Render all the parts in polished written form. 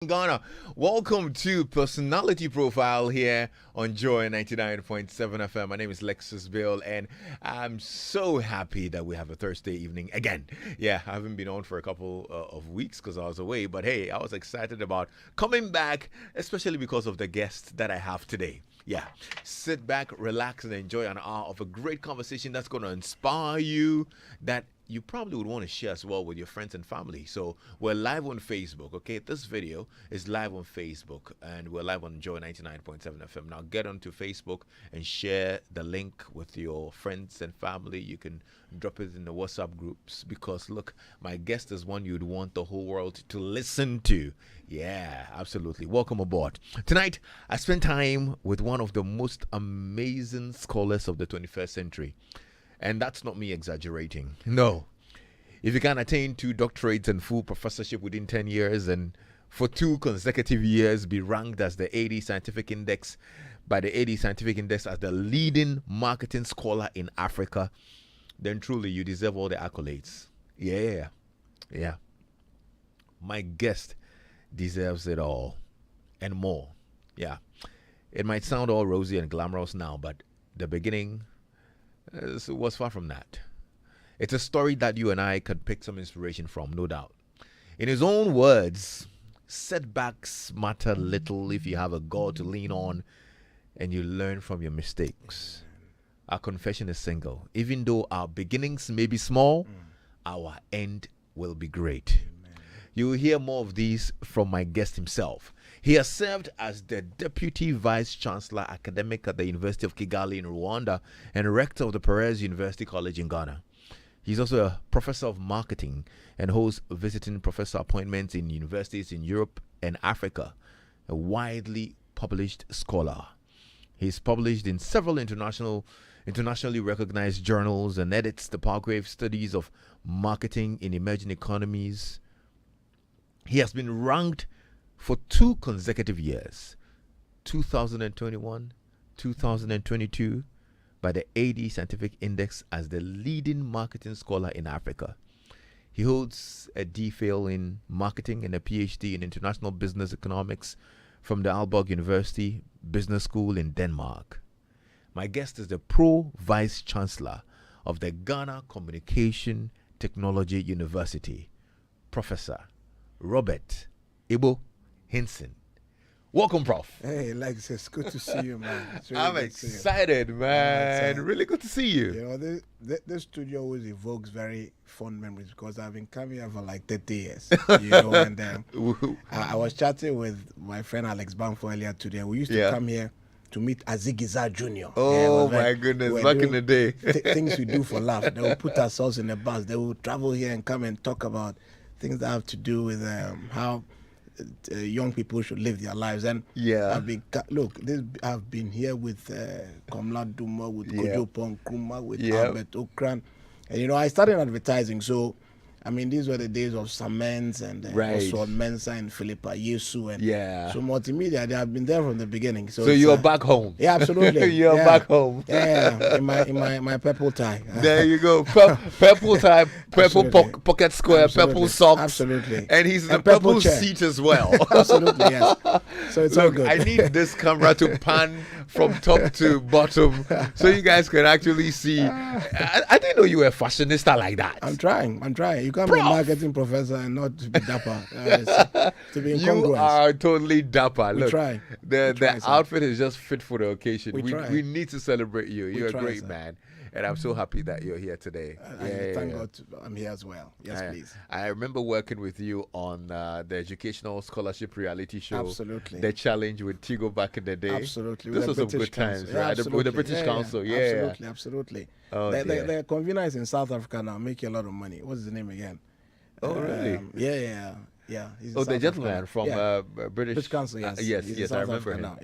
Ghana. Welcome to Personality Profile here on Joy 99.7 FM. My name is Lexis Bill, and I'm so happy that we have a Thursday evening again. Yeah, I haven't been on for a couple of weeks because I was away, but hey, I was excited about coming back, especially because of the guest that I have today. Yeah, sit back, relax, and enjoy an hour of a great conversation that's going to inspire you, that you probably would want to share as well with your friends and family. So we're live on Facebook, okay? This video is live on Facebook, and we're live on Joy 99.7 FM. Now get onto Facebook and share the link with your friends and family. You can drop it in the WhatsApp groups, because look, my guest is one you'd want the whole world to listen to. Yeah, absolutely. Welcome aboard. Tonight, I spent time with one of the most amazing scholars of the 21st century. And that's not me exaggerating. No. If you can attain 2 doctorates and full professorship within 10 years, and for 2 consecutive years be ranked as the AD Scientific Index by the AD Scientific Index as the leading marketing scholar in Africa, then truly you deserve all the accolades. Yeah. My guest deserves it all and more. Yeah. It might sound all rosy and glamorous now, but the beginning was far from that. It's a story that you and I could pick some inspiration from, no doubt. In his own words, setbacks matter little if you have a God to lean on and you learn from your mistakes. Our confession is single. Even though our beginnings may be small, our end will be great. You will hear more of these from my guest himself. He has served as the Deputy Vice Chancellor Academic at the University of Kigali in Rwanda and Rector of the Perez University College in Ghana. He's also a Professor of Marketing and holds visiting professor appointments in universities in Europe and Africa, a widely published scholar. He's published in several internationally recognized journals and edits the Palgrave Studies of Marketing in Emerging Economies. He has been ranked for 2 consecutive years, 2021, 2022, by the AD Scientific Index as the leading marketing scholar in Africa. He holds a DPhil in marketing and a PhD in international business economics from the Aalborg University Business School in Denmark. My guest is the Pro Vice Chancellor of the Ghana Communication Technology University, Professor Robert Ibo Henson. Welcome, Prof. Hey, Lexis, good to see you, man. Really I'm excited, man. Really good to see you. You know, this studio always evokes very fond memories because I've been coming here for like 30 years. You know, and I was chatting with my friend Alex Banfo earlier today. We used to come here to meet Azigiza Jr. Oh, my goodness, back in the day. Things we do for laugh. They will put ourselves in a bus. They will travel here and come and talk about things that have to do with how young people should live their lives. And I've been here with Komla Duma, with Kojo Ponkruma, with Albert Okran. And, you know, I started advertising. So, I mean, these were the days of Samens and Oswald Mensah and Philippa Yesu. And so multimedia, they have been there from the beginning. So you're back home. Yeah, absolutely. You're back home. Yeah, in my purple tie. There you go. Purple tie, purple pocket square, purple socks. Absolutely. And he's in a purple seat as well. Absolutely, yes. So it's all good. I need this camera to pan from top to bottom so you guys can actually see. I didn't know you were a fashionista like that. I'm trying. You can't be a marketing professor and not be dapper. To be incongruous. You are totally dapper. We Look, try. The outfit is just fit for the occasion. We need to celebrate you. You're a great man. And I'm so happy that you're here today. Thank God I'm here as well. Yes, please. I remember working with you on the educational scholarship reality show. Absolutely. The challenge with Tigo back in the day. Absolutely. This was some good times, right? With the British Council. Yeah. Absolutely. Oh, the conveners in South Africa now make you a lot of money. What's his name again? Oh, really? Yeah. He's the gentleman from British Council. Yes, I remember him. Now.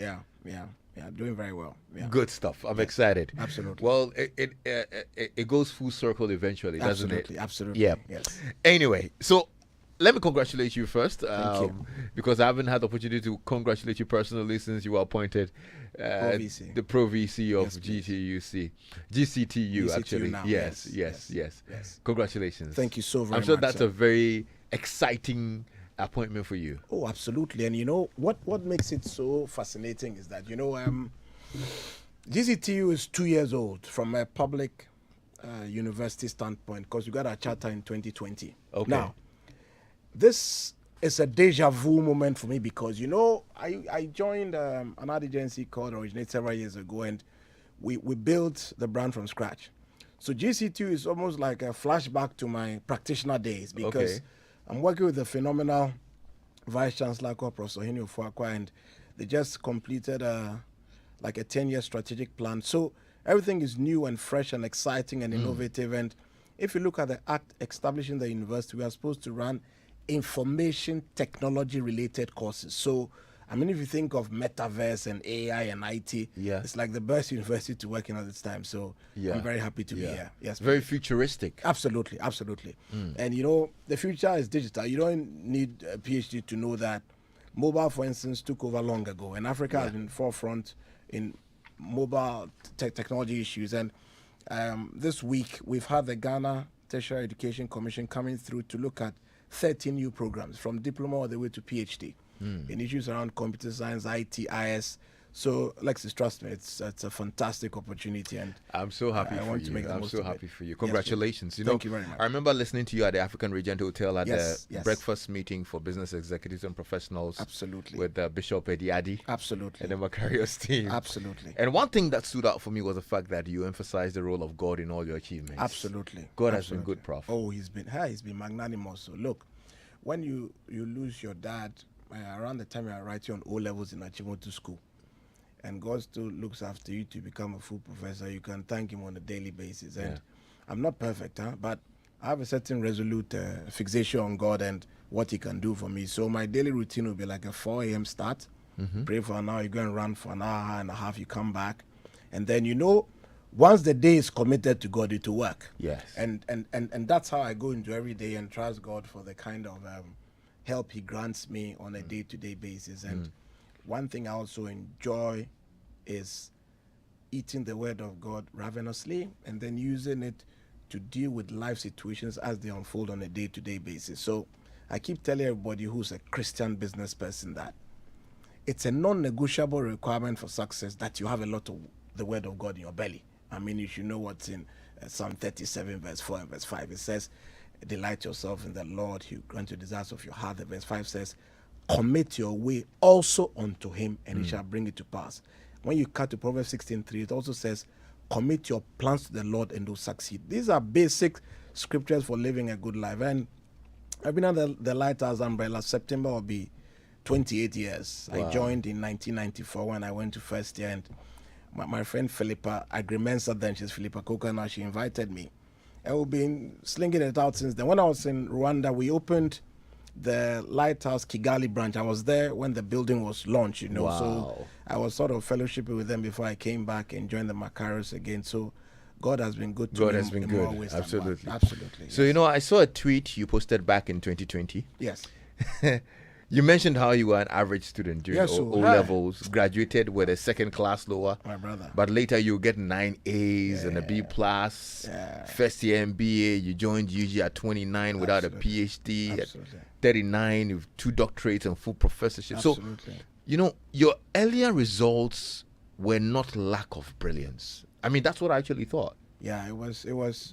Yeah, doing very well. Yeah. Good stuff. I'm excited. Absolutely. Well, it goes full circle eventually, doesn't it? Absolutely. Yeah. Yes. Anyway, so let me congratulate you first. Thank you. Because I haven't had the opportunity to congratulate you personally since you were appointed the Pro VC of GCTU actually. Now. Yes. Congratulations. Thank you so very much. I'm sure that's a very exciting appointment for you. Oh, absolutely. And you know what makes it so fascinating is that, GCTU is 2 years old from a public university standpoint, because we got our charter in 2020. Okay. Now, this is a deja vu moment for me because, I joined an ad agency called Originate several years ago, and we built the brand from scratch. So GCTU is almost like a flashback to my practitioner days, because I'm working with a phenomenal Vice Chancellor called Prof. And they just completed a 10-year strategic plan. So everything is new and fresh and exciting and innovative. And if you look at the act establishing the university, we are supposed to run information technology related courses. So if you think of metaverse and AI and IT, it's like the best university to work in at this time. So I'm very happy to be here. Yes, very futuristic. Absolutely. And the future is digital. You don't need a PhD to know that mobile, for instance, took over long ago, and Africa has been forefront in mobile technology issues. And this week we've had the Ghana Tertiary Education Commission coming through to look at 13 new programs from diploma all the way to PhD in issues around computer science, IT, IS. So, Lexis, trust me, it's a fantastic opportunity, and I'm so happy for you. I'm so happy for you. Congratulations. Thank you very much. I remember listening to you at the African Regent Hotel at the breakfast meeting for business executives and professionals. Absolutely. With Bishop Ediadi. Absolutely. And the Macarius team. Absolutely. And one thing that stood out for me was the fact that you emphasized the role of God in all your achievements. Absolutely. God has been good, Prof. Oh, he's been magnanimous. So look, when you lose your dad around the time you are writing on O levels in Achimoto school, and God still looks after you to become a full professor, you can thank him on a daily basis. And I'm not perfect, but I have a certain resolute fixation on God and what he can do for me. So my daily routine will be like a 4 a.m. start. Pray for an hour, you go and run for an hour and a half, you come back. And then, once the day is committed to God, it will work. Yes. And that's how I go into every day and trust God for the kind of help he grants me on a day-to-day basis. And one thing I also enjoy is eating the word of God ravenously and then using it to deal with life situations as they unfold on a day-to-day basis. So I keep telling everybody who's a Christian business person that it's a non-negotiable requirement for success that you have a lot of the word of God in your belly. You should know what's in Psalm 37 verse 4 and verse 5. It says, delight yourself in the Lord, he will grant you desires of your heart. The verse 5 says, commit your way also unto him, and he shall bring it to pass. When you cut to Proverbs 16:3, it also says, commit your plans to the Lord and you'll succeed. These are basic scriptures for living a good life. And I've been under the Lighthouse umbrella. September will be 28 years. Wow. I joined in 1994 when I went to first year, and my friend Philippa Agrimensa, then she's Philippa Coca now, she invited me. And we've been slinging it out since then. When I was in Rwanda, we opened the Lighthouse Kigali branch. I was there when the building was launched, Wow. So I was sort of fellowshipping with them before I came back and joined the Macarius again. So God has been good to me. God has been good. More ways Absolutely. Absolutely. So, I saw a tweet you posted back in 2020. Yes. You mentioned how you were an average student during O levels, graduated with a second class lower. My brother. But later you get 9 A's and a B plus. First year MBA, you joined UG at 29 without a PhD. At 39 with 2 doctorates and full professorship. Absolutely. So, your earlier results were not lack of brilliance. That's what I actually thought. Yeah, it was.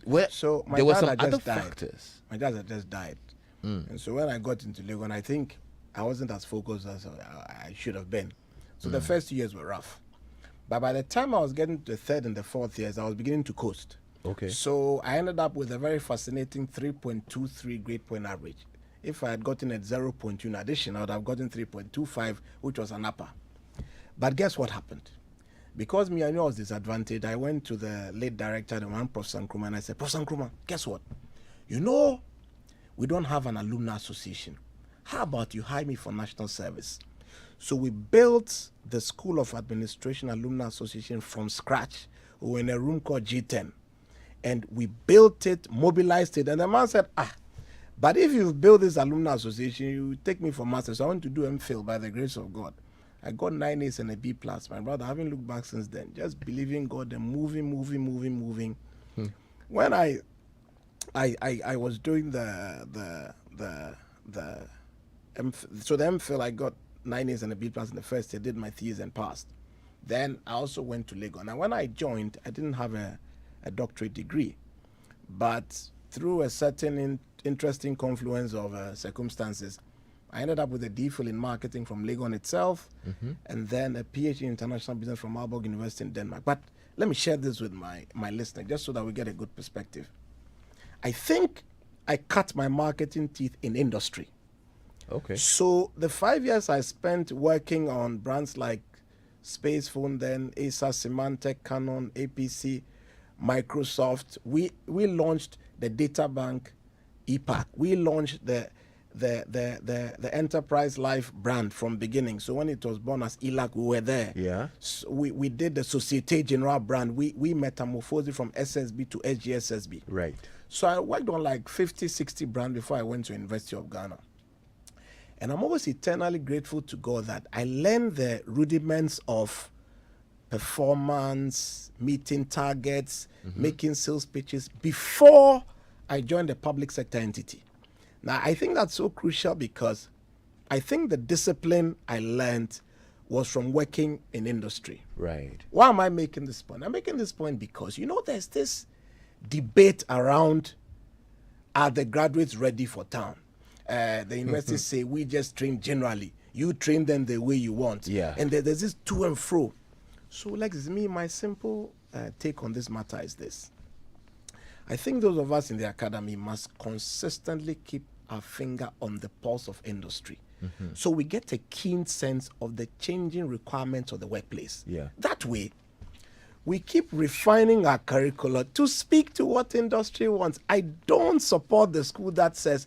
Well, so my there were dad some had other just died. factors. My dad had just died. And so when I got into Lagos, I think I wasn't as focused as I should have been. So the first 2 years were rough. But by the time I was getting to the third and the fourth years, I was beginning to coast. Okay. So I ended up with a very fascinating 3.23 grade point average. If I had gotten at 0.2 in addition, I would have gotten 3.25, which was an upper. But guess what happened? Because I knew I was disadvantaged, I went to the late director, the man, Prof. Sankruma, and I said, Prof. Sankruma, guess what? We don't have an alumni association. How about you hire me for national service? So we built the School of Administration Alumni Association from scratch. We were in a room called G10. And we built it, mobilized it. And the man said, but if you've built this alumni association, you take me for master. So I want to do MPhil by the grace of God. I got 9 A's and a B plus. My brother, I haven't looked back since then. Just believing God and moving. When I was doing the so the MPhil, I got 9 A's and a B plus in the first year, did my thesis and passed. Then I also went to Lagos. Now, when I joined, I didn't have a doctorate degree, but through a certain interesting confluence of circumstances, I ended up with a DPhil in marketing from Lagos itself, and then a PhD in international business from Aalborg University in Denmark. But let me share this with my listener, just so that we get a good perspective. I think I cut my marketing teeth in industry. Okay. So the 5 years I spent working on brands like Space Phone, then Acer, Symantec, Canon, APC, Microsoft, we launched the data bank EPAC. We launched the Enterprise Life brand from beginning. So when it was born as ELAC, we were there. Yeah. So we did the Societe Generale brand. We metamorphosed it from SSB to SGSSB. Right. So I worked on like 50, 60 brands before I went to University of Ghana. And I'm always eternally grateful to God that I learned the rudiments of performance, meeting targets, making sales pitches before I joined the public sector entity. Now, I think that's so crucial because I think the discipline I learned was from working in industry. Right. Why am I making this point? I'm making this point because, there's this debate around, are the graduates ready for town? The universities say, we just train generally. You train them the way you want. Yeah. And there's this to and fro. So, Lexis, my simple take on this matter is this. I think those of us in the academy must consistently keep our finger on the pulse of industry. So we get a keen sense of the changing requirements of the workplace. Yeah. That way, we keep refining our curricula to speak to what industry wants. I don't support the school that says,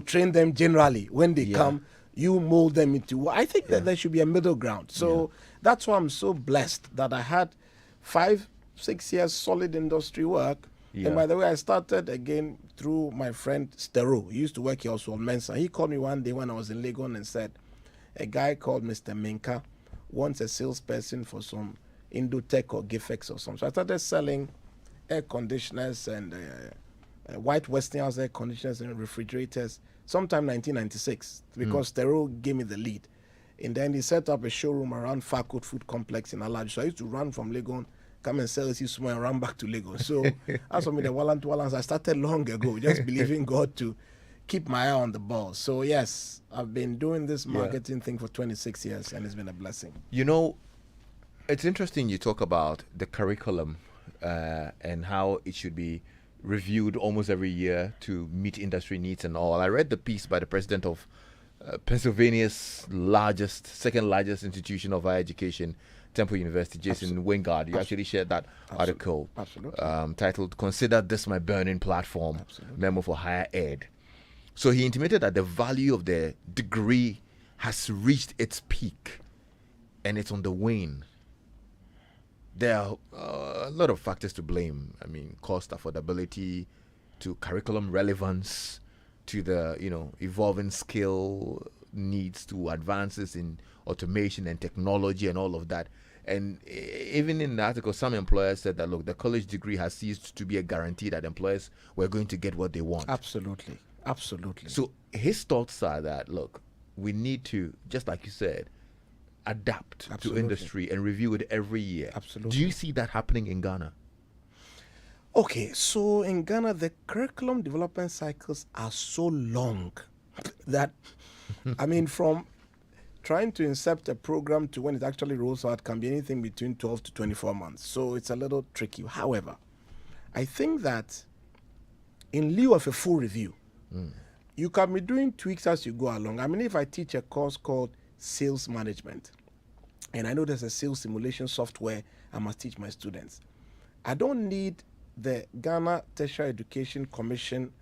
train them generally. When they come, you mold them into... I think that there should be a middle ground. So that's why I'm so blessed that I had 5-6 years solid industry work. Yeah. And by the way, I started again through my friend Stero. He used to work here also on Mensa. He called me one day when I was in Lagos and said, a guy called Mr. Minka wants a salesperson for some Indotech or Gifex or something. So I started selling air conditioners and white Westinghouse air conditioners and refrigerators sometime 1996 because Stero gave me the lead. And then he set up a showroom around Farcourt Food Complex in Alaj. So I used to run from Lagos, come and sell this small and run back to Lagos. So as for me, the Wallans, I started long ago, just believing God to keep my eye on the ball. So yes, I've been doing this marketing thing for 26 years and it's been a blessing. It's interesting you talk about the curriculum and how it should be reviewed almost every year to meet industry needs and all. I read the piece by the president of Pennsylvania's second largest institution of higher education, Temple University, Jason Wingard. You actually shared that article titled "Consider This My Burning Platform," memo for higher ed. So he intimated that the value of the degree has reached its peak and it's on the wane. There are a lot of factors to blame. I mean, cost, affordability, to curriculum relevance, to the evolving skill needs, to advances in automation and technology and all of that. And even in the article, some employers said that, look, the college degree has ceased to be a guarantee that employers were going to get what they want. Absolutely. So his thoughts are that, look, we need to, just like you said, adapt to industry and review it every year. Absolutely. Do you see that happening in Ghana? Okay, so in Ghana, the curriculum development cycles are so long that, from trying to incept a program to when it actually rolls out can be anything between 12 to 24 months. So it's a little tricky. However, I think that in lieu of a full review, you can be doing tweaks as you go along. If I teach a course called sales management, and I know there's a sales simulation software I must teach my students, I don't need the Ghana Tertiary Education Commission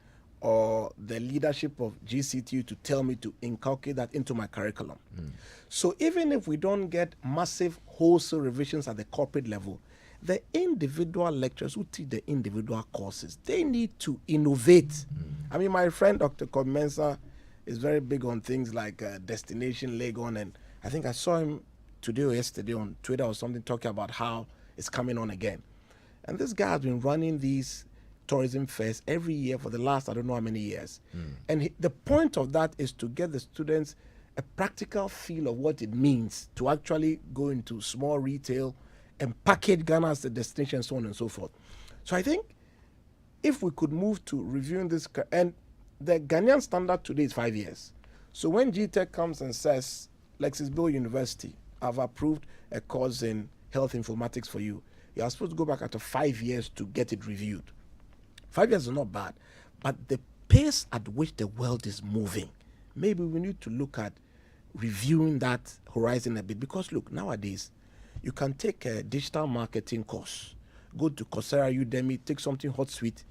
or the leadership of GCTU to tell me to inculcate that into my curriculum. So even if we don't get massive wholesale revisions at the corporate level, the individual lecturers who teach the individual courses, they need to innovate. My friend Dr. Comensa is very big on things like Destination Legon, and I think I saw him today or yesterday on Twitter or something talking about how it's coming on again. And this guy has been running these tourism fairs every year for the last I don't know how many years. And the point of that is to get the students a practical feel of what it means to actually go into small retail and package Ghana as a destination, so on and so forth. So I think if we could move to reviewing this, and the Ghanaian standard today is 5 years. So when GTech comes and says, Lexis Bill University, I've approved a course in health informatics for you, you are supposed to go back after 5 years to get it reviewed. 5 years is not bad, but the pace at which the world is moving, maybe we need to look at reviewing that horizon a bit. Because look, nowadays, you can take a digital marketing course, go to Coursera, Udemy, take something hot sweet,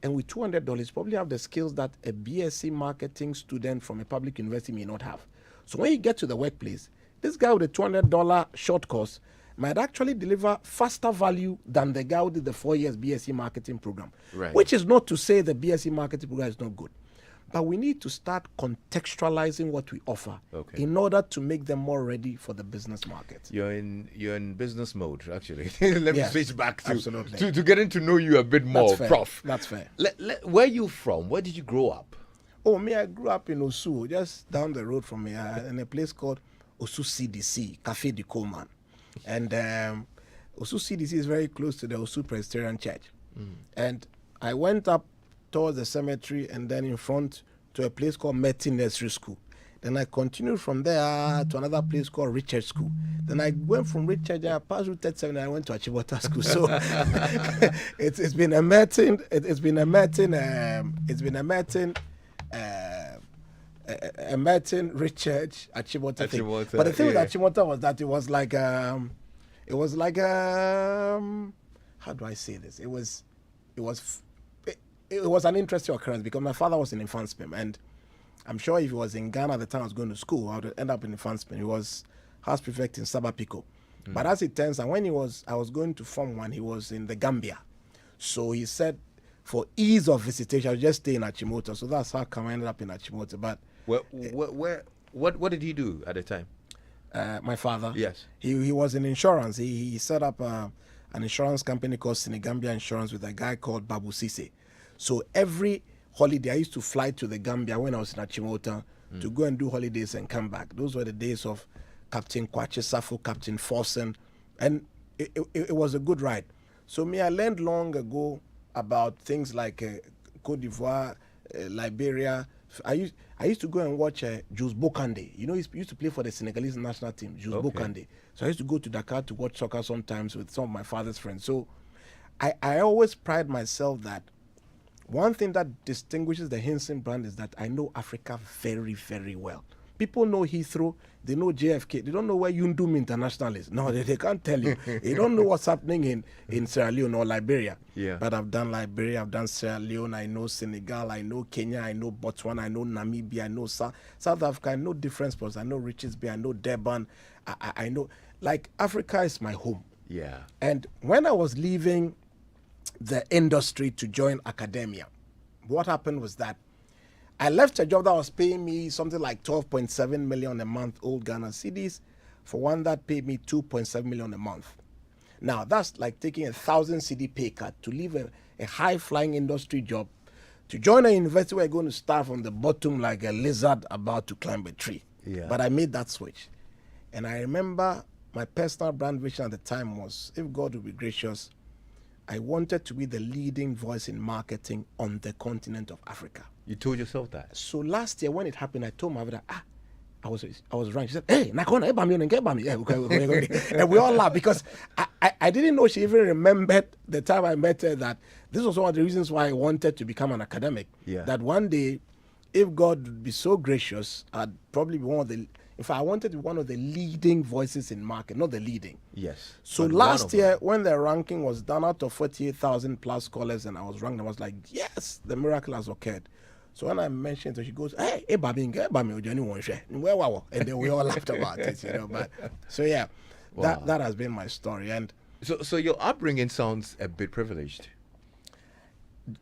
and with $200, probably have the skills that a BSc marketing student from a public university may not have. So when you get to the workplace, this guy with a $200 short course might actually deliver faster value than the guy who did the 4 years BSc marketing program. Right. Which is not to say the BSc marketing program is not good. But we need to start contextualizing what we offer in order to make them more ready for the business market. You're in business mode, actually. Let me switch back to getting to know you a bit more, Prof. That's fair. Where are you from? Where did you grow up? Oh, me, I grew up in Osu, just down the road from me, in a place called Osu CDC, Café de Coleman. And Osu CDC is very close to the Osu Presbyterian Church. And I went up towards the cemetery and then in front to a place called Metin Nursery School. Then I continued from there to another place called Richard School. Then I went from Richard, I passed through 37 and I went to Achibota School. So it's been a Metin, Richard, Achibota thing. But the thing with Achibota was that it was like how do I say this? It was an interesting occurrence because my father was in Infanspem, and I'm sure if he was in Ghana at the time I was going to school, I would end up in Infanspem. He was house prefect in Sabapiko. But as it turns out, when I was going to Form 1, he was in the Gambia. So he said, for ease of visitation, I'll just stay in Achimota. So that's how come I ended up in Achimota. But what did he do at the time? My father? Yes. He was in insurance. He set up an insurance company called Senegambia Insurance with a guy called Babu Sise. So every holiday, I used to fly to the Gambia when I was in Achimota to go and do holidays and come back. Those were the days of Captain Kwache Safo, Captain Forsen, and it was a good ride. So I learned long ago about things like Cote d'Ivoire, Liberia. I used to go and watch Jules Bokande. You know, he used to play for the Senegalese national team, Jules Bokande. So I used to go to Dakar to watch soccer sometimes with some of my father's friends. So I always pride myself that one thing that distinguishes the Henson brand is that I know Africa very, very well. People know Heathrow, they know JFK, they don't know where Yundum International is. No, they can't tell you. They don't know what's happening in Sierra Leone or Liberia. Yeah. But I've done Liberia, I've done Sierra Leone, I know Senegal, I know Kenya, I know Botswana, I know Namibia, I know South Africa, I know different spots, I know Richards Bay, I know Durban, I know, like, Africa is my home. Yeah. And when I was leaving the industry to join academia, what happened was that I left a job that was paying me something like 12.7 million a month, old Ghana cedis, for one that paid me 2.7 million a month. Now, that's like taking 1,000 CD pay cut to leave a high-flying industry job to join a university where you're going to start from the bottom like a lizard about to climb a tree. Yeah. But I made that switch. And I remember my personal brand vision at the time was, if God will be gracious, I wanted to be the leading voice in marketing on the continent of Africa. You told yourself that? So last year when it happened, I told my mother, I was right. She said, hey, Nakona, and we all laughed because I didn't know she even remembered the time I met her that this was one of the reasons why I wanted to become an academic. Yeah. That one day, if God would be so gracious, I'd probably be one of the, in fact, I wanted to be one of the leading voices in market, not the leading. Yes. So last year, when the ranking was done out of 48,000 plus scholars and I was ranked, I was like, yes, the miracle has occurred. So when I mentioned it, she goes, hey, and then we all laughed about it, you know. But so yeah, wow. that has been my story. And so your upbringing sounds a bit privileged.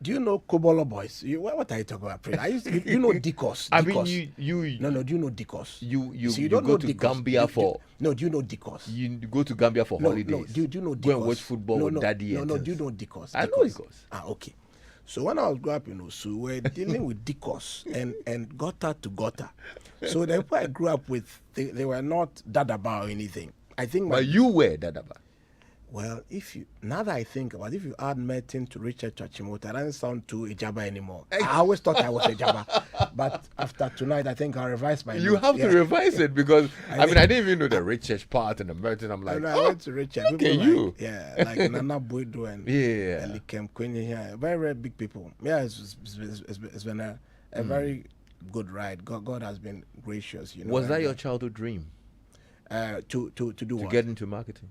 Do you know Kobolo boys? What are you talking about? I used to, you know Dikos. I mean, you. No. Do you know Dikos? You don't go to Dikos. Gambia for. No, do you know Dikos? You go to Gambia for holidays. No, do you know Dikos? Go and watch football with daddy. No, do you know Dikos? I know Dikos. Okay. So when I was growing up in Osu, we were dealing with discourse and gutter to gutter. So the people I grew up with, they were not dadaba or anything. I think. But you were dadaba. Well, now that I think about it, if you add Merton to Richard Chachimota, it doesn't sound too Ijaba anymore. I always thought I was Ijaba. But after tonight, I think I'll revise my You notes. have to revise it because, I didn't even know the Richard part and the Merton. I'm like, I went to Richard. Look at you. Like Nana Boido and Elikem Queen here. Very, very big people. Yeah, it's been a very good ride. God has been gracious. Was that your childhood dream? To do what? To get into marketing.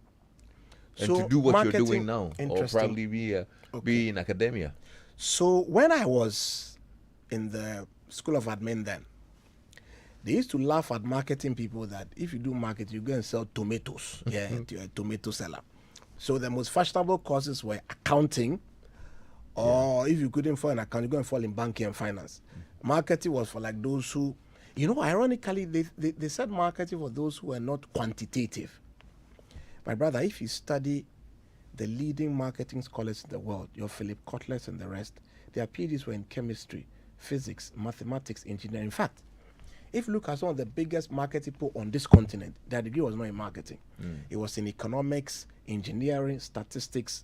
And So to do what you're doing marketing, now, or probably be in academia. So when I was in the School of Admin then, they used to laugh at marketing people that if you do marketing, you go and sell tomatoes. You're a tomato seller. So the most fashionable courses were accounting, or if you couldn't fall in accounting, you go and fall in banking and finance. Marketing was for like those who, ironically, they said marketing for those who were not quantitative. My brother, if you study the leading marketing scholars in the world, your Philip Kotlers and the rest, their PhDs were in chemistry, physics, mathematics, engineering. In fact, if you look at some of the biggest marketing people on this continent, their degree was not in marketing. It was in economics, engineering, statistics.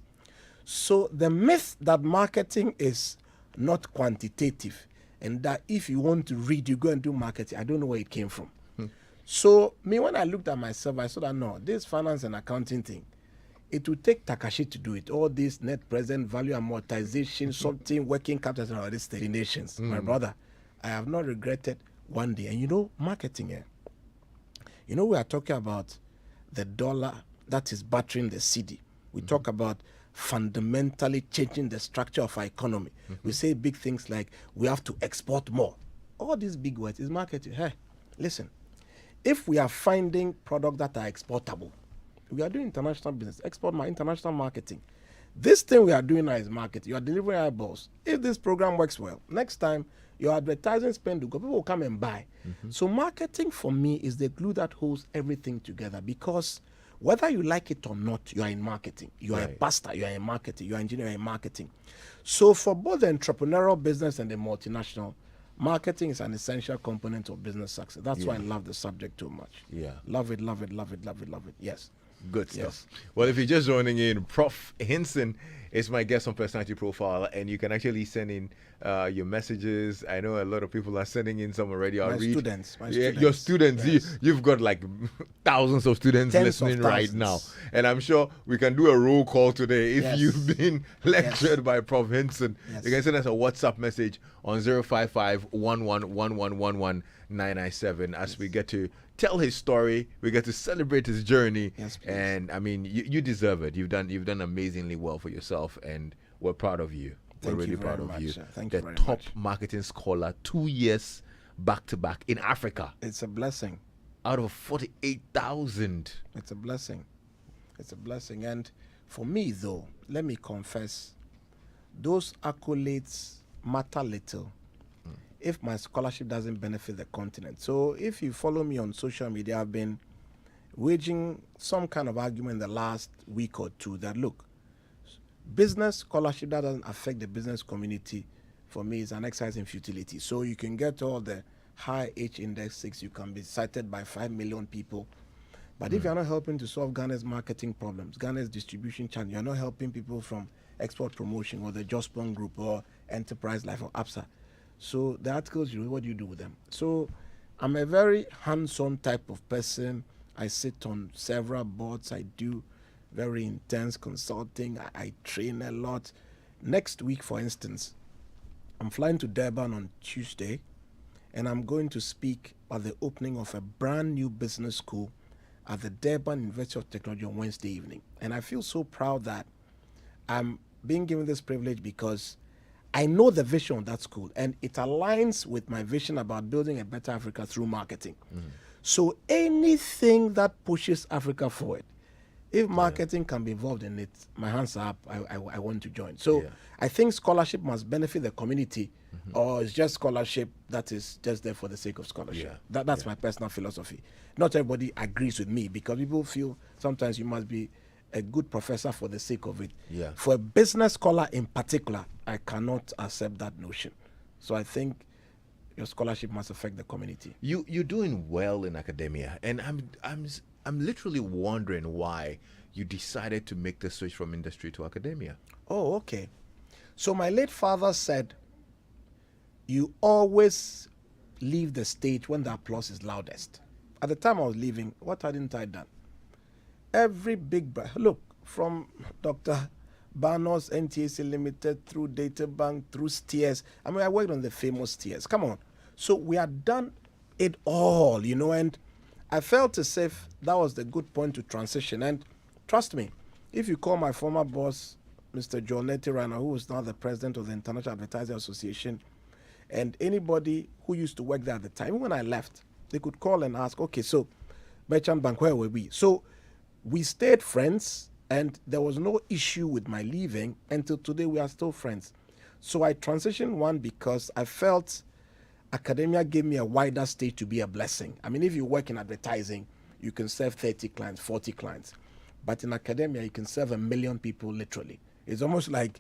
So the myth that marketing is not quantitative and that if you want to read, you go and do marketing, I don't know where it came from. So me, when I looked at myself, I saw that no, this finance and accounting thing, it will take Takashi to do it. All this net present value amortization, something working capital and all these nations. My brother, I have not regretted one day. And marketing, we are talking about the dollar that is battering the cedi. We talk about fundamentally changing the structure of our economy. We say big things like we have to export more. All these big words is marketing. Hey, listen. If we are finding products that are exportable, we are doing international business, international marketing. This thing we are doing now is marketing. You are delivering eyeballs. If this program works well, next time your advertising spend will go, people will come and buy. So marketing for me is the glue that holds everything together, because whether you like it or not, you are in marketing. You are a pastor, you are in marketing, you are an engineer, you are in marketing. So for both the entrepreneurial business and the multinational, marketing is an essential component of business success. That's why I love the subject too much. Love it. Yes. Good stuff. Well, if you're just joining in, Prof. Henson is my guest on Personality Profile, and you can actually send in your messages. I know a lot of people are sending in some already. My students. Your students. Yes. You've got like thousands of students listening right now. And I'm sure we can do a roll call today. If you've been lectured by Prof. Henson, you can send us a WhatsApp message on 055-111111-997 as we get to tell his story. We get to celebrate his journey. And I mean, you deserve it. You've done amazingly well for yourself, and we're proud of you. We're really proud of you. Thank you the very top much. marketing scholar 2 years back to back in Africa. It's a blessing. Out of 48,000. It's a blessing. And for me, though, let me confess, those accolades matter little if my scholarship doesn't benefit the continent. So if you follow me on social media, I've been waging some kind of argument in the last week or two that, look, business scholarship that doesn't affect the business community, for me, is an exercise in futility. So you can get all the high H index 6, you can be cited by 5 million people. But if you're not helping to solve Ghana's marketing problems, Ghana's distribution channel, you're not helping people from export promotion or the Jospon Group or Enterprise Life or APSA. So the articles, what do you do with them? So I'm a very hands-on type of person. I sit on several boards. I do very intense consulting. I train a lot. Next week, for instance, I'm flying to Durban on Tuesday, and I'm going to speak at the opening of a brand new business school at the Durban University of Technology on Wednesday evening. And I feel so proud that I'm being given this privilege because I know the vision of that school, and it aligns with my vision about building a better Africa through marketing. So anything that pushes Africa forward, if marketing can be involved in it, my hands are up. I want to join. So I think scholarship must benefit the community, or it's just scholarship that is just there for the sake of scholarship. That's my personal philosophy. Not everybody agrees with me, because people feel sometimes you must be a good professor for the sake of it. Yeah. For a business scholar in particular, I cannot accept that notion. So I think your scholarship must affect the community. You're doing well in academia, and I'm literally wondering why you decided to make the switch from industry to academia. Oh, okay. So my late father said, you always leave the stage when the applause is loudest. At the time I was leaving, what hadn't I done? Every big look, from Dr. Barnos, NTAC Limited, through Databank, through Steers. I mean, I worked on the famous Steers. Come on. So we had done it all, and I felt as if that was the good point to transition. And trust me, if you call my former boss, Mr. John Netirana, who is now the president of the International Advertising Association, and anybody who used to work there at the time, when I left, they could call and ask, okay, so Merchant Bank, where were we? So we stayed friends, and there was no issue with my leaving. Until today, we are still friends. So I transitioned, one, because I felt academia gave me a wider stage to be a blessing. I mean, if you work in advertising, you can serve 30 clients, 40 clients. But in academia, you can serve 1 million people literally. It's almost like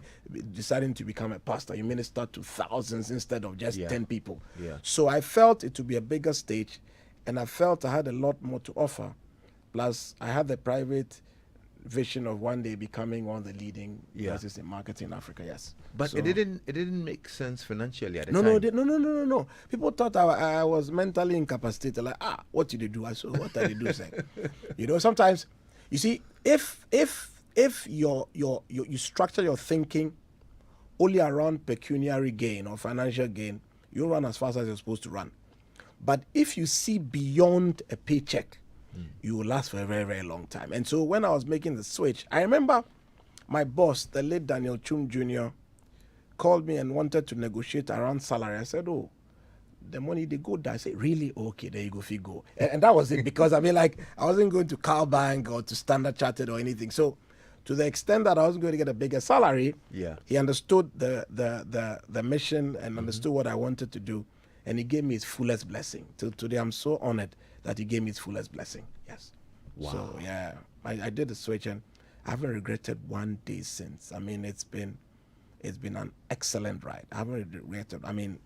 deciding to become a pastor. You minister to thousands instead of just 10 people. Yeah. So I felt it to be a bigger stage, and I felt I had a lot more to offer. Plus, I had the private vision of one day becoming one of the leading universities in marketing in Africa. Yes, but so, it didn't make sense financially at the no, time. No. People thought I was mentally incapacitated. Like, what did they do? I said, what did they do? Say, sometimes, you see, if you structure your thinking only around pecuniary gain or financial gain, you run as fast as you're supposed to run. But if you see beyond a paycheck, you will last for a very, very long time. And so when I was making the switch, I remember my boss, the late Daniel Chum Jr., called me and wanted to negotiate around salary. I said, oh, the money they go down. I said, really? Okay, there you go, Figo. And that was it, because I wasn't going to Carl Bank or to Standard Chartered or anything. So to the extent that I was going to get a bigger salary, he understood the mission and understood what I wanted to do. And he gave me his fullest blessing. Till today, I'm so honored that he gave me his fullest blessing. Yes. Wow. So, I did the switch, and I haven't regretted one day since. I mean, it's been an excellent ride. I haven't regretted. I mean,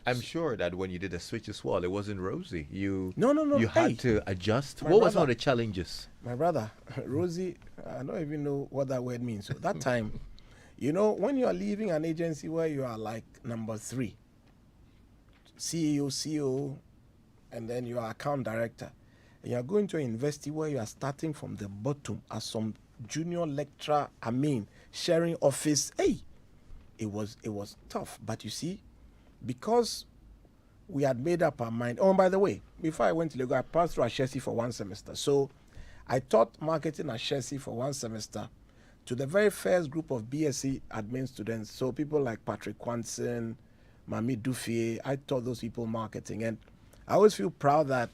I'm sure that when you did the switch as well, it wasn't rosy. You No. had to adjust. What was one of the challenges? My brother, Rosie, I don't even know what that word means. So that time, when you are leaving an agency where you are like number 3, CEO, CEO, and then you are account director, and you are going to a university where you are starting from the bottom as some junior lecturer, sharing office. It was tough. But you see, because we had made up our mind. Oh, and by the way, before I went to Lagos, I passed through Ashesi for 1 semester. So I taught marketing at Ashesi for 1 semester to the very first group of BSc admin students. So people like Patrick Quanson, Mami Dufie, I taught those people marketing. And I always feel proud that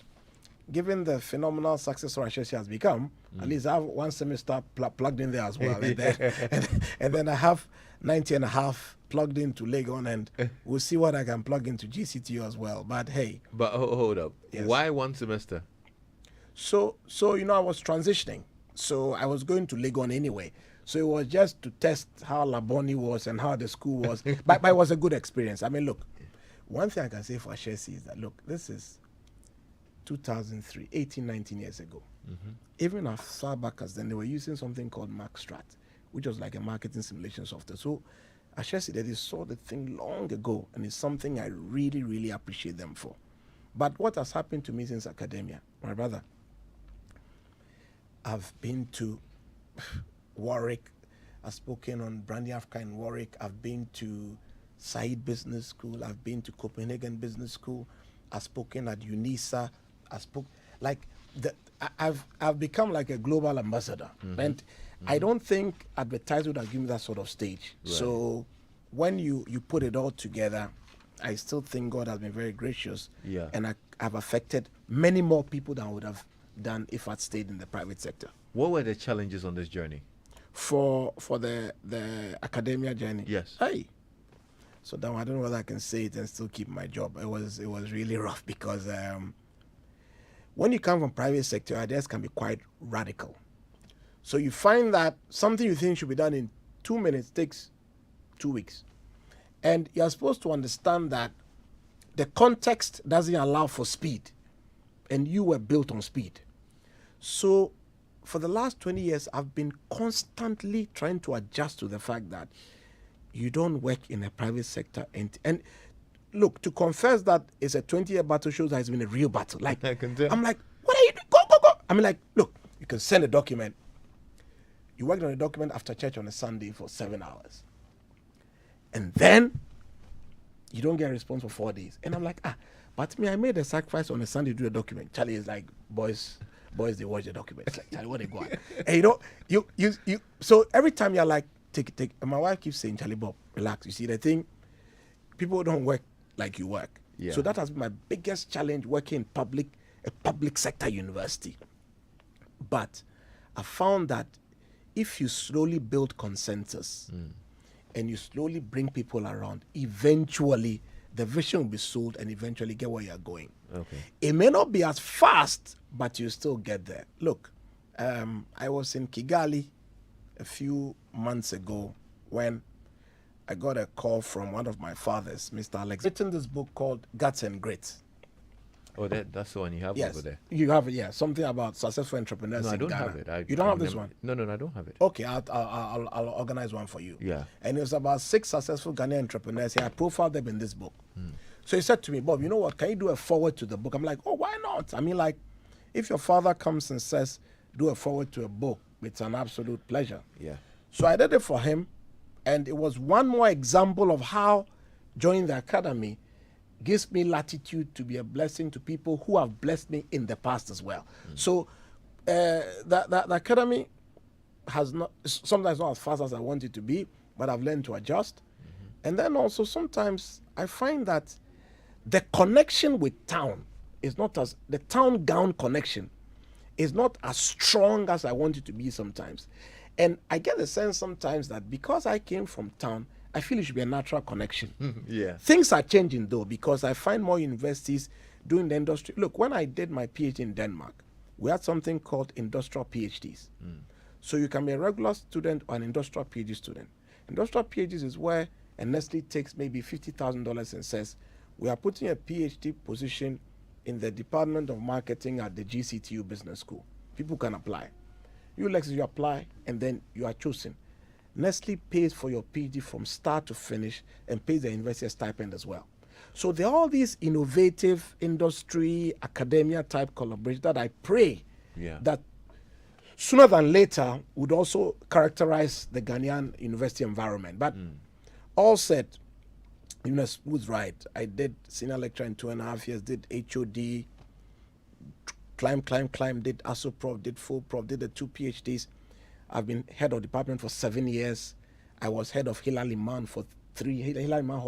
given the phenomenal success Ashesi has become, at least I have 1 semester plugged in there as well. and then I have 90 and a half plugged into Legon, and we'll see what I can plug into GCTU as well. But hey. But hold up. Yes. Why 1 semester? So I was transitioning. So I was going to Legon anyway. So it was just to test how Laboni was and how the school was. but it was a good experience. I mean, look, one thing I can say for Ashesi is that, look, this is 2003, 18, 19 years ago. Even as far back as then, they were using something called MarkStrat, which was like a marketing simulation software. So Ashesi, they saw the thing long ago, and it's something I really, really appreciate them for. But what has happened to me since academia, my brother, I've been to Warwick. I've spoken on Branding Africa in Warwick. I've been to Said Business School. I've been to Copenhagen Business School. I've spoken at UNISA. I've become like a global ambassador. And I don't think advertising would have given me that sort of stage. Right. So when you put it all together, I still think God has been very gracious. Yeah. And I've affected many more people than I would have done if I'd stayed in the private sector. What were the challenges on this journey? For the academia journey? Yes. So now I don't know whether I can say it and still keep my job. It was really rough because when you come from private sector, ideas can be quite radical. So you find that something you think should be done in 2 minutes takes 2 weeks. And you're supposed to understand that the context doesn't allow for speed. And you were built on speed. So for the last 20 years, I've been constantly trying to adjust to the fact that you don't work in a private sector. And look, to confess that it's a 20-year battle shows that it's been a real battle. Like, I can tell. I'm like, what are you doing? Go, go, go. I mean, like, look, you can send a document. You worked on a document after church on a Sunday for 7 hours. And then you don't get a response for 4 days. And I'm like, but me, I made a sacrifice on a Sunday to do a document. Charlie is like, boys, they watch the document. It's like, Charlie, what they go on? And you so every time you're like, take it. And my wife keeps saying, Charlie Bob, relax. You see, the thing, people don't work like you work. Yeah. So that has been my biggest challenge working in a public sector university. But I found that if you slowly build consensus and you slowly bring people around, eventually the vision will be sold and eventually get where you're going. Okay. It may not be as fast, but you still get there. Look, I was in Kigali a few months ago when I got a call from one of my fathers, Mr. Lexis, written this book called Guts and Grit. Oh, that's the one you have Yes, over there. you have it. Yeah, something about successful entrepreneurs. No, I in don't Ghana. have it. You don't have this one? No, I don't have it. Okay, I'll organize one for you. Yeah. And it was about 6 successful Ghanaian entrepreneurs. I profiled them in this book. So he said to me, Bob, you know what? Can you do a forward to the book? I'm like, oh, why not? I mean, like, if your father comes and says, do a forward to a book, it's an absolute pleasure. Yeah. So I did it for him. And it was one more example of how joining the academy gives me latitude to be a blessing to people who have blessed me in the past as well. So the academy has not, sometimes not as fast as I want it to be, but I've learned to adjust. And then also sometimes I find that the connection with town is not as, the town gown connection is not as strong as I want it to be sometimes. And I get the sense sometimes that because I came from town, I feel it should be a natural connection. Yeah. Things are changing though, because I find more universities doing the industry. Look, when I did my PhD in Denmark, we had something called industrial PhDs. So you can be a regular student or an industrial PhD student. Industrial PhDs is where a Nestle takes maybe $50,000 and says, we are putting a PhD position in the Department of Marketing at the GCTU Business School. People can apply. You, Lexis, you apply, and then you are chosen. Nestle pays for your PhD from start to finish and pays the university a stipend as well. So there are all these innovative industry, academia type collaborations that I pray that sooner than later would also characterize the Ghanaian university environment. But all said, Eunice was right. I did senior lecture in 2.5 years, did HOD, climb, did ASO Prof, did full Prof, did the 2 PhDs. I've been head of department for 7 years. I was head of Hillary Mann Hall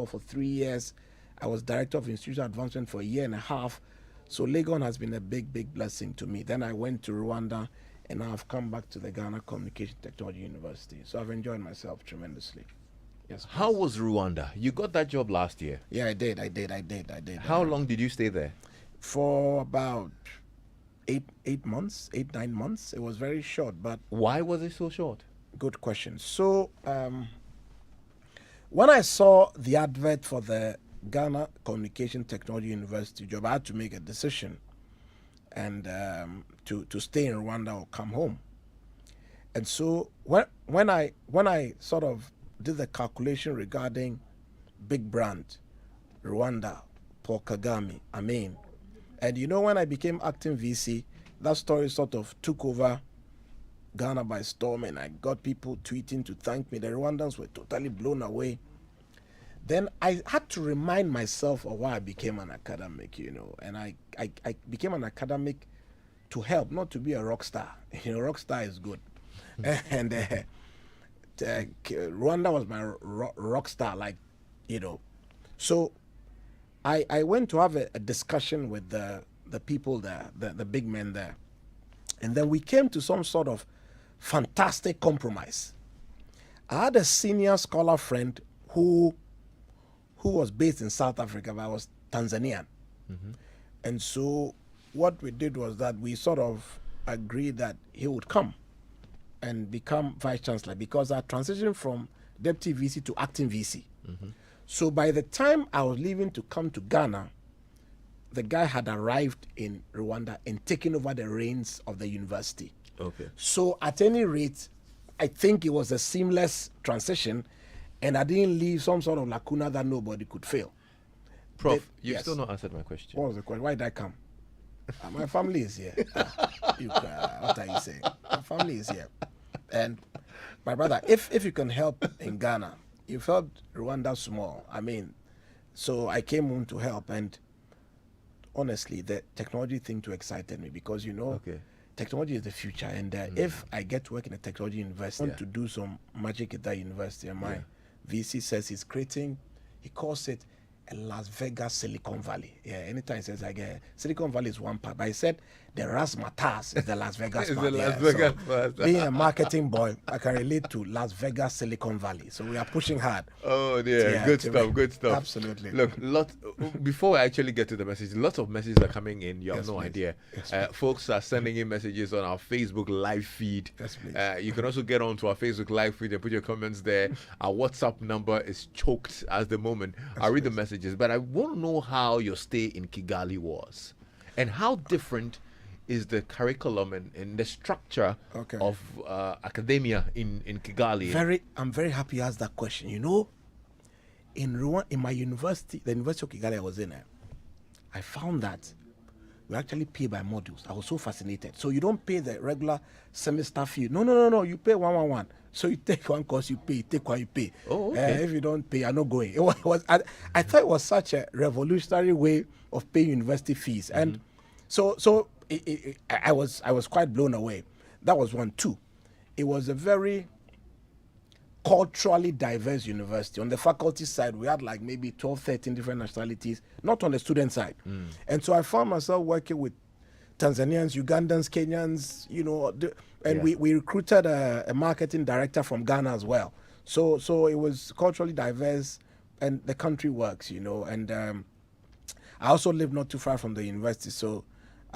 for 3 years. I was director of institutional advancement for 1.5 years. So Legon has been a big blessing to me. Then I went to Rwanda, and now I've come back to the Ghana Communication Technology University. So I've enjoyed myself tremendously. Yes. How was Rwanda? You got that job last year. Yeah, I did. How long did you stay there? For about 8 months, 8-9 months. It was very short, but why was it so short? Good question. So when I saw the advert for the Ghana Communication Technology University job, I had to make a decision and to stay in Rwanda or come home. And so when I sort of did the calculation regarding big brand, Rwanda, Paul Kagame, Amen. And you know, when I became acting VC, that story sort of took over Ghana by storm, and I got people tweeting to thank me. The Rwandans were totally blown away. Then I had to remind myself of why I became an academic, you know. And I became an academic to help, not to be a rock star. You know, rock star is good. And Rwanda was my rock star, like, you know. So I went to have a discussion with the people there, the big men there. And then we came to some sort of fantastic compromise. I had a senior scholar friend who was based in South Africa, but I was Tanzanian. And so what we did was that we sort of agreed that he would come and become vice chancellor because I transitioned from deputy VC to acting VC. So by the time I was leaving to come to Ghana, the guy had arrived in Rwanda and taken over the reins of the university. Okay. So at any rate, I think it was a seamless transition, and I didn't leave some sort of lacuna that nobody could fill. Prof, you've still not answered my question. What was the question? Why did I come? My family is here. What are you saying? My family is here. And my brother, if you can help in Ghana, you've helped Rwanda small. I mean, so I came home to help, and honestly, the technology thing too excited me because, technology is the future. And if I get to work in a technology university, I want to do some magic at that university. And my VC says he calls it a Las Vegas Silicon Valley. Yeah, anytime he says Silicon Valley is one part, but he said the Razzmatazz is the Las Vegas part. The Las Vegas part. Being a marketing boy, I can relate to Las Vegas Silicon Valley. So we are pushing hard. Oh dear, good stuff. Absolutely. Look, before I actually get to the message, lots of messages are coming in. You have no idea. Folks are sending in messages on our Facebook live feed. Yes, please. You can also get onto our Facebook live feed and put your comments there. Our WhatsApp number is choked at the moment. I'll read the messages, but I want to know how your stay in Kigali was and how different is the curriculum and the structure of academia in Kigali. I'm very happy you asked that question. In Rwanda, in my university, the University of Kigali I was in, I found that we actually pay by modules. I was so fascinated. So you don't pay the regular semester fee. No. You pay 111. So you take one course, you pay. You take one, you pay. Oh, okay. If you don't pay, you're not going. I thought it was such a revolutionary way of paying university fees, and so I was quite blown away. That was one. Two, it was a very culturally diverse university. On the faculty side, we had like maybe 12, 13 different nationalities, not on the student side. And so I found myself working with Tanzanians, Ugandans, Kenyans, we recruited a marketing director from Ghana as well. So it was culturally diverse, and the country works, and I also live not too far from the university, so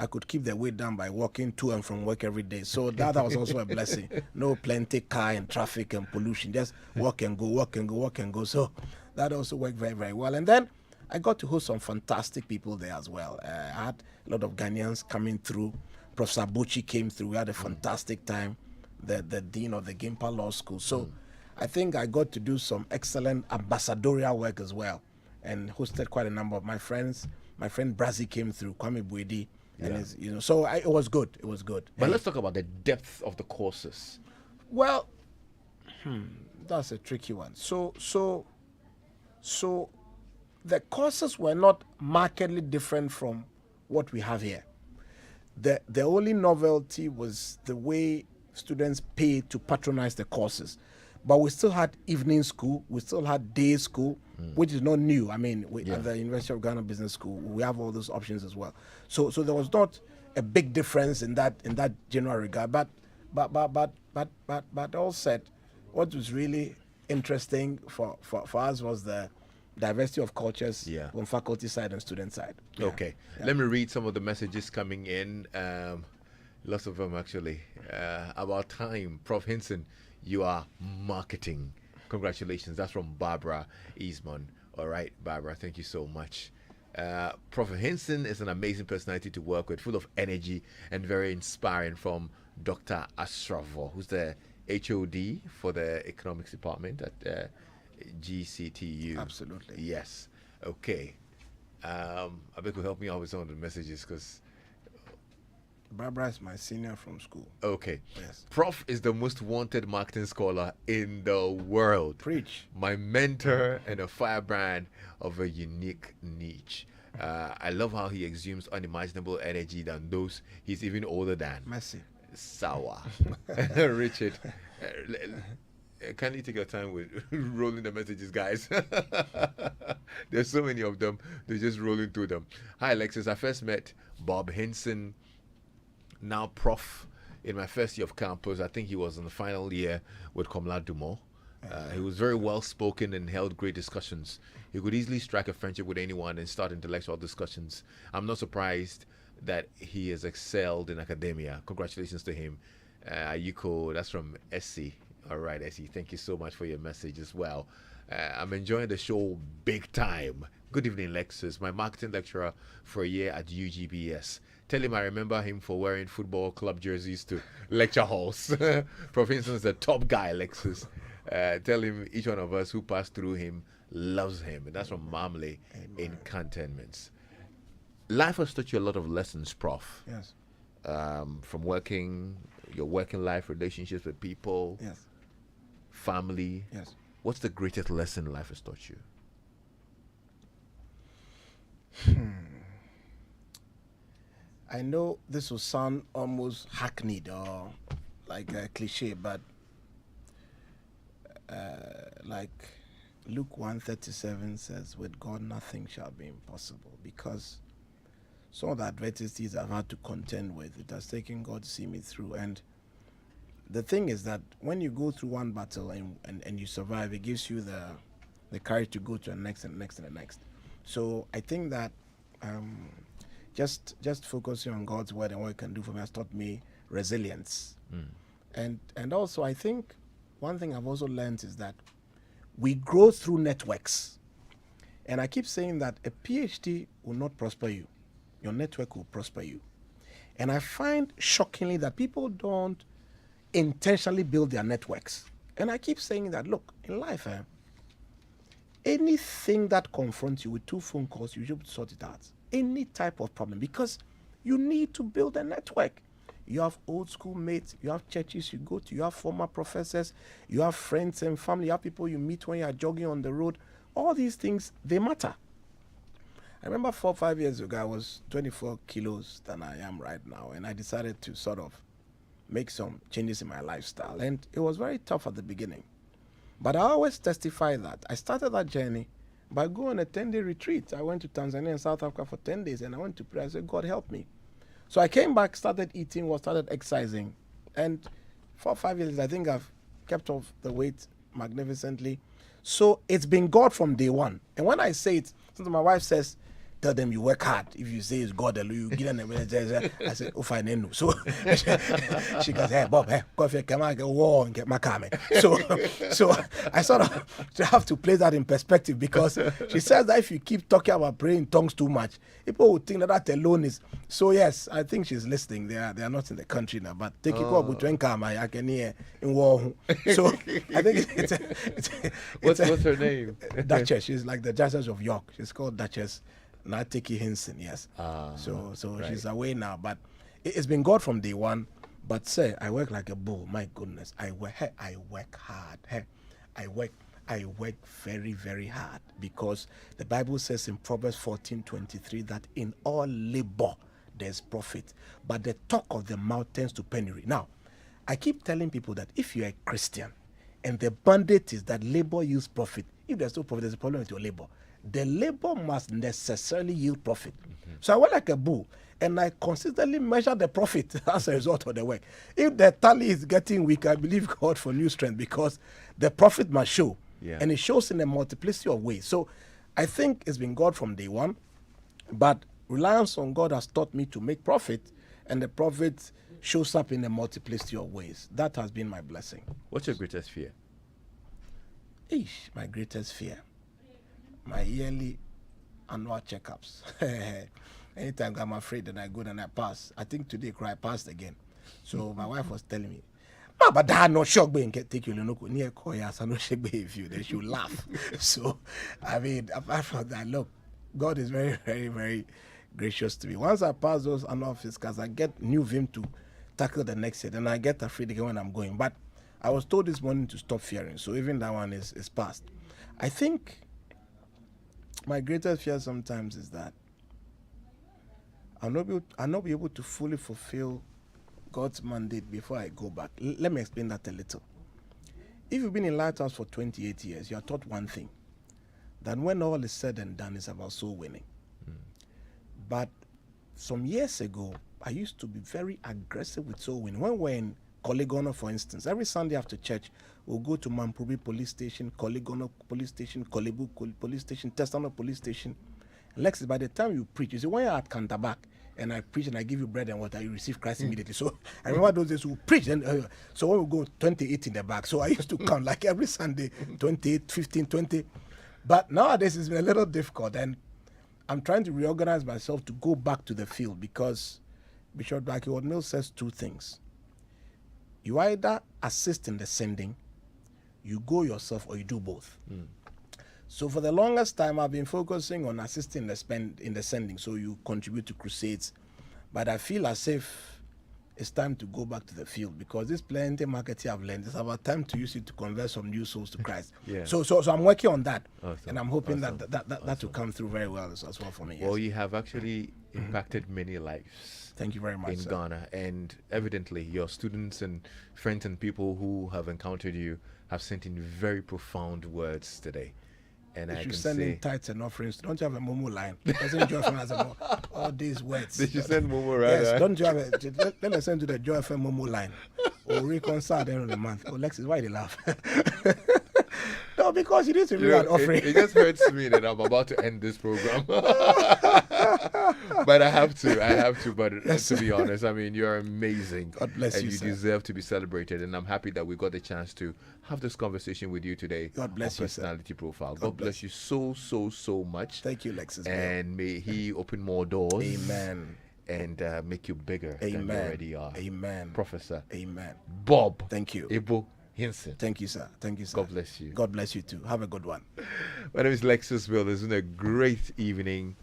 I could keep the weight down by walking to and from work every day. So that was also a blessing. No plenty car and traffic and pollution. Just walk and go. So that also worked very, very well. And then I got to host some fantastic people there as well. I had a lot of Ghanaians coming through. Prof. Sabuchi came through. We had a fantastic time. The dean of the Gimpa Law School. So I think I got to do some excellent ambassadorial work as well, and hosted quite a number of my friends. My friend Brazzi came through, Kwame Buedi. And so it was good. It was good. But let's talk about the depth of the courses. Well, that's a tricky one. So the courses were not markedly different from what we have here. The only novelty was the way students paid to patronize the courses. But we still had evening school, we still had day school, which is not new. I mean, at the University of Ghana Business School, we have all those options as well. So there was not a big difference in that general regard. But all said, what was really interesting for us was the diversity of cultures on faculty side and student side. Okay, let me read some of the messages coming in. Lots of them actually. About time, Prof. Henson. You are marketing. Congratulations. That's from Barbara Eastman. All right, Barbara, thank you so much. Prof. Henson is an amazing personality to work with, full of energy and very inspiring, from Dr. Ashravo, who's the HOD for the economics department at GCTU. Absolutely. Yes. Okay. I bet you help me out with some of the messages, because Barbara is my senior from school. Okay. Yes. Prof is the most wanted marketing scholar in the world. Preach. My mentor and a firebrand of a unique niche. I love how he exudes unimaginable energy than those he's even older than. Mercy. Sour. Richard. Can you take your time with rolling the messages, guys? There's so many of them. They're just rolling through them. Hi, Lexis. I first met Bob Henson, now Prof, in my first year of campus. I think he was in the final year with Komla Dumont. He was very well spoken and held great discussions. He could easily strike a friendship with anyone and start intellectual discussions. I'm not surprised that he has excelled in academia. Congratulations to him. Ayuko, that's from SC. All right, SC, thank you so much for your message as well. I'm enjoying the show big time. Good evening, Lexis, my marketing lecturer for a year at UGBS. Tell him I remember him for wearing football club jerseys to lecture halls. Prof. Henson is the top guy, Lexis. Tell him each one of us who passed through him loves him. And that's from Mamle in Cantonments. Life has taught you a lot of lessons, Prof. Yes. From your working life, relationships with people, yes, family. Yes. What's the greatest lesson life has taught you? I know this will sound almost hackneyed or like a cliche, but like Luke 1:37 says, with God nothing shall be impossible, because some of the adversities I've had to contend with, it has taken God to see me through. And the thing is that when you go through one battle and you survive, it gives you the courage to go to the next and the next and the next. So I think that just focusing on God's word and what it can do for me has taught me resilience. And also I think one thing I've also learned is that we grow through networks. And I keep saying that a PhD will not prosper you. Your network will prosper you. And I find shockingly that people don't intentionally build their networks. And I keep saying that, look, in life, anything that confronts you with 2 phone calls, you should sort it out. Any type of problem, because you need to build a network. You have old school mates, you have churches you go to, you have former professors, you have friends and family, you have people you meet when you are jogging on the road. All these things, they matter. I remember 4 or 5 years ago, I was 24 kilos than I am right now, and I decided to sort of make some changes in my lifestyle. And it was very tough at the beginning. But I always testify that I started that journey by going on a 10-day retreat. I went to Tanzania and South Africa for 10 days, and I went to pray. I said, God, help me. So I came back, started eating, started exercising. And 4 or 5 years, I think I've kept off the weight magnificently. So it's been God from day one. And when I say it, sometimes my wife says, tell them you work hard. If you say it's God, you get them. I said, oh, fine, no. So she goes, hey, Bob, hey, go if come and get war and get my car. So I sort of have to place that in perspective, because she says that if you keep talking about praying in tongues too much, people will think that alone is. So yes, I think she's listening. They are not in the country now, but take it up with I can hear in war. So I think what's her name? Duchess. She's like the Duchess of York. She's called Duchess. Not Henson, yes. So right. She's away now, but it's been God from day one. But say I work like a bull. My goodness, I work hard. I work very, very hard, because the Bible says in Proverbs 14:23 that in all labor there's profit, but the talk of the mouth tends to penury. Now, I keep telling people that if you're a Christian and the mandate is that labor yields profit, if there's no profit, there's a problem with your labor. The labor must necessarily yield profit. So I work like a bull, and I consistently measure the profit as a result of the work. If the tally is getting weak, I believe God for new strength, because the profit must show. Yeah. And it shows in a multiplicity of ways. So I think it's been God from day one, but reliance on God has taught me to make profit, and the profit shows up in a multiplicity of ways. That has been my blessing. What's your greatest fear? My greatest fear. My yearly annual checkups. Anytime I'm afraid that I go and I pass. I think today I passed again. So my wife was telling me, but that no shock being take you near Koyas and no shake if you then she'll laugh. So I mean, apart from that, look, God is very, very, very gracious to me. Once I pass those annual physicals, I get new vim to tackle the next year, and I get afraid again when I'm going. But I was told this morning to stop fearing, so even that one is past. I think my greatest fear sometimes is that I'll not be able to fully fulfill God's mandate before I go back. Let me explain that a little. If you've been in Lighthouse for 28 years, you are taught one thing, that when all is said and done, it's about soul winning. But some years ago, I used to be very aggressive with soul winning. When we're in Koligono, for instance, every Sunday after church, we'll go to Mampubi Police Station, Koligono Police Station, Kolebu Police Station, Testano Police Station. Lexis, by the time you preach, you see, when you're at Kantabak and I preach and I give you bread and water, you receive Christ immediately. So I remember those days we preach. And so when we go 28 in the back, so I used to count like every Sunday, 28, 15, 20. But nowadays it's been a little difficult, and I'm trying to reorganize myself to go back to the field, because Bishop Blackwood Mills says two things. You either assist in the sending, you go yourself, or you do both. So for the longest time, I've been focusing on assisting in the sending, so you contribute to crusades. But I feel as if it's time to go back to the field, because this plenty marketing I've learned, it's about time to use it to convert some new souls to Christ. So I'm working on that, and I'm hoping that will come through very well as well for me. Well, you have actually impacted many lives. Thank you very much, in Ghana, and evidently your students and friends and people who have encountered you have sent in very profound words today. And if you send in tithes and offerings, don't you have a Momo line? Doesn't Joy FM has all these words? Did you send Momo, right? Yes, don't you have let us send to the Joy FM Momo line. Or reconcile at the end of the month. Oh, Lexis, why they laugh? No, because you need to read an offering. It just hurts me that I'm about to end this program. But I have to. But to be honest, I mean, you're amazing. God bless you, and you sir. deserve to be celebrated. And I'm happy that we got the chance to have this conversation with you today. God bless you, Personality Profile. God bless you so much. Thank you, Lexis. And may He open more doors. Amen. And make you bigger than you already are. Amen. Professor. Amen. Bob. Thank you. Ebo Henson. Thank you, sir. Thank you, sir. God bless you. God bless you too. Have a good one. My name is Lexis Bill. It's been a great evening.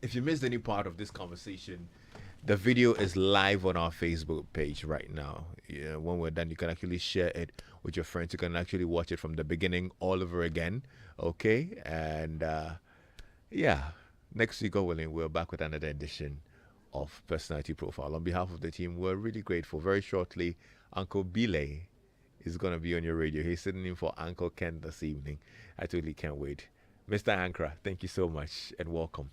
If you missed any part of this conversation, the video is live on our Facebook page right now. Yeah, when we're done, you can actually share it with your friends. You can actually watch it from the beginning all over again. Okay? And next week, God willing, we're back with another edition of Personality Profile. On behalf of the team, we're really grateful. Very shortly, Uncle Bile is going to be on your radio. He's sitting in for Uncle Ken this evening. I totally can't wait. Mr. Ankara, thank you so much and welcome.